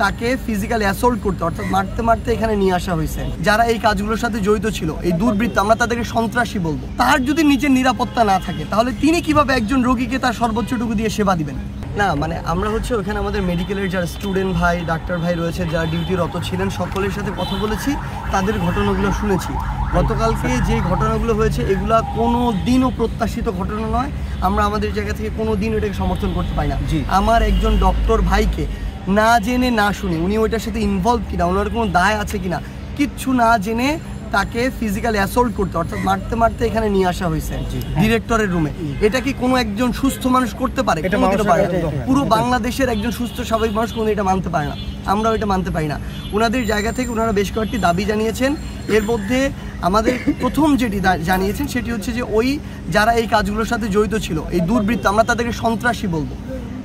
তাকে physically assault করতে অর্থাৎ মারতে মারতে এখানে নিয়ে আসা হয়েছে। যারা এই কাজগুলোর সাথে জড়িত ছিল, এই দুর্বৃত্ত, আমরা তাদেরকে সন্ত্রাসী বলবো। তার যদি নিজের নিরাপত্তা না থাকে তাহলে তিনি কিভাবে একজন রোগীকে তার সর্বোচ্চটুকু দিয়ে সেবা দিবেন? না মানে আমরা ওখানে আমাদের মেডিকেলের যারা স্টুডেন্ট ভাই, ডাক্তার ভাই রয়েছে, যারা ডিউটিরত ছিলেন, সকলের সাথে কথা বলেছি, তাদের ঘটনাগুলো শুনেছি। গতকালকে যে ঘটনাগুলো হয়েছে এগুলা কোনো দিনও প্রত্যাশিত ঘটনা নয়। আমরা আমাদের জায়গা থেকে কোনো দিন এটাকে সমর্থন করতে পারি না। আমার একজন ডক্টর ভাইকে না জেনে না শুনে, উনি ওইটার সাথে ইনভলভ কিনা, ওনার কোনো দায় আছে কিনা, কিচ্ছু না জেনে তাকে ফিজিক্যালি অ্যাসল্ট করতে অর্থাৎ মারতে মারতে এখানে নিয়ে আসা হয়েছে ডিরেক্টরের রুমে। এটা কি কোনো একজন সুস্থ মানুষ করতে পারে? পুরো বাংলাদেশের একজন সুস্থ স্বাভাবিক মানুষ কোনো এটা মানতে পারে না। আমরাও এটা মানতে পারি না। ওনাদের জায়গা থেকে ওনারা বেশ কয়েকটি দাবি জানিয়েছেন। এর মধ্যে আমাদের প্রথম যেটি জানিয়েছেন সেটি হচ্ছে যে যারা এই কাজগুলোর সাথে জড়িত ছিল, এই দুর্বৃত্ত, আমরা তাদেরকে সন্ত্রাসী বলবো,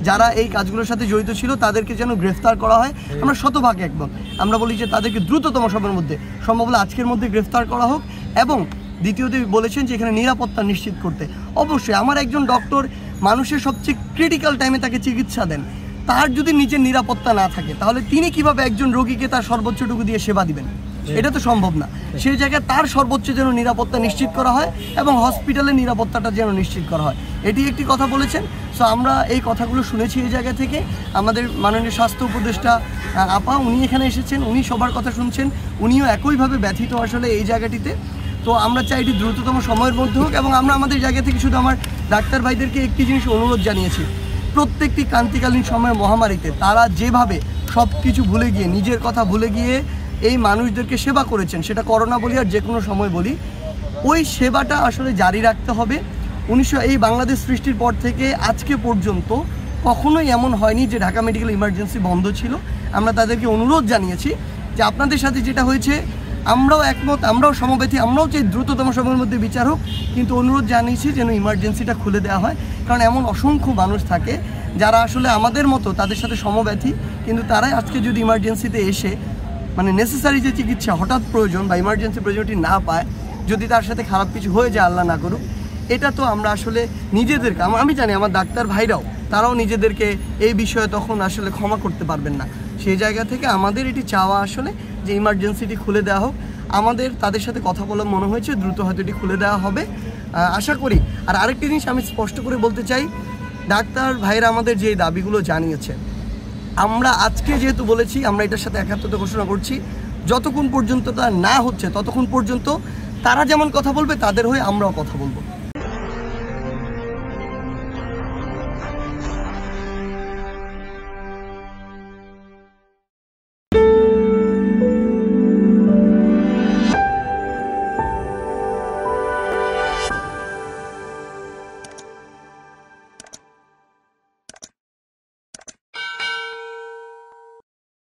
যারা এই কাজগুলোর সাথে জড়িত ছিল তাদেরকে যেন গ্রেফতার করা হয়। আমরা শতভাগ একদম। আমরা বলি যে তাদেরকে দ্রুততম সময়ের মধ্যে, সম্ভব হলে আজকের মধ্যে গ্রেফতার করা হোক। এবং দ্বিতীয়ত বলেছেন যে এখানে নিরাপত্তা নিশ্চিত করতে। অবশ্যই আমার একজন ডক্টর মানুষের সবচেয়ে ক্রিটিক্যাল টাইমে তাকে চিকিৎসা দেন, তার যদি নিজের নিরাপত্তা না থাকে তাহলে তিনি কিভাবে একজন রোগীকে তার সর্বোচ্চটুকু দিয়ে সেবা দিবেন? এটা তো সম্ভব না। সেই জায়গায় তার সর্বোচ্চ যেন নিরাপত্তা নিশ্চিত করা হয় এবং হসপিটালের নিরাপত্তাটা যেন নিশ্চিত করা হয়, এটি একটি কথা বলেছেন। সো আমরা এই কথাগুলো শুনেছি এই জায়গা থেকে। আমাদের মাননীয় স্বাস্থ্য উপদেষ্টা আপা, উনি এখানে এসেছেন, উনি সবার কথা শুনছেন, উনিও একইভাবে ব্যথিত আসলে এই জায়গাটিতে। তো আমরা চাই এটি দ্রুততম সময়ের মধ্যে হোক। এবং আমরা আমাদের জায়গা থেকে শুধু আমার ডাক্তার ভাইদেরকে একটি জিনিস অনুরোধ জানিয়েছি, প্রত্যেকটি ক্রান্তিকালীন সময়ের মহামারীতে তারা যেভাবে সব কিছু ভুলে গিয়ে, নিজের কথা ভুলে গিয়ে এই মানুষদেরকে সেবা করেছেন, সেটা করোনা বলি আর যে কোনো সময় বলি, ওই সেবাটা আসলে জারি রাখতে হবে। এই বাংলাদেশ সৃষ্টির পর থেকে আজকে পর্যন্ত কখনোই এমন হয়নি যে ঢাকা মেডিকেল ইমার্জেন্সি বন্ধ ছিল। আমরা তাদেরকে অনুরোধ জানিয়েছি যে আপনাদের সাথে যেটা হয়েছে আমরাও একমত, আমরাও সমব্যথী, আমরাও চাই দ্রুততম সময়ের মধ্যে বিচার হোক, কিন্তু অনুরোধ জানিয়েছি যেন ইমার্জেন্সিটা খুলে দেওয়া হয়। কারণ এমন অসংখ্য মানুষ থাকে যারা আসলে আমাদের মতো তাদের সাথে সমব্যথী, কিন্তু তারাই আজকে যদি ইমার্জেন্সিতে এসে মানে নেসেসারি যে চিকিৎসা হঠাৎ প্রয়োজন বা ইমার্জেন্সি প্রয়োজনটি না পায়, যদি তার সাথে খারাপ কিছু হয়ে যায়, আল্লাহ না করুক, এটা তো আমরা আসলে নিজেদেরকে, আমি জানি আমার ডাক্তার ভাইরাও তারাও নিজেদেরকে এই বিষয়ে তখন আসলে ক্ষমা করতে পারবেন না। সেই জায়গা থেকে আমাদের এটি চাওয়া আসলে যে ইমার্জেন্সিটি খুলে দেওয়া হোক। আমাদের তাদের সাথে কথা বলে মনে হয়েছে দ্রুত হয়তো এটি খুলে দেওয়া হবে, আশা করি। আর আরেকটি জিনিস আমি স্পষ্ট করে বলতে চাই, ডাক্তার ভাইরা আমাদের যে দাবিগুলো জানিয়েছে, আমরা আজকে যেহেতু বলেছি আমরা এটার সাথে একাত্মতা ঘোষণা করছি, যতক্ষণ পর্যন্ত তা না হচ্ছে ততক্ষণ পর্যন্ত তারা যেমন কথা বলবে তাদের হয়ে আমরাও কথা বলবো।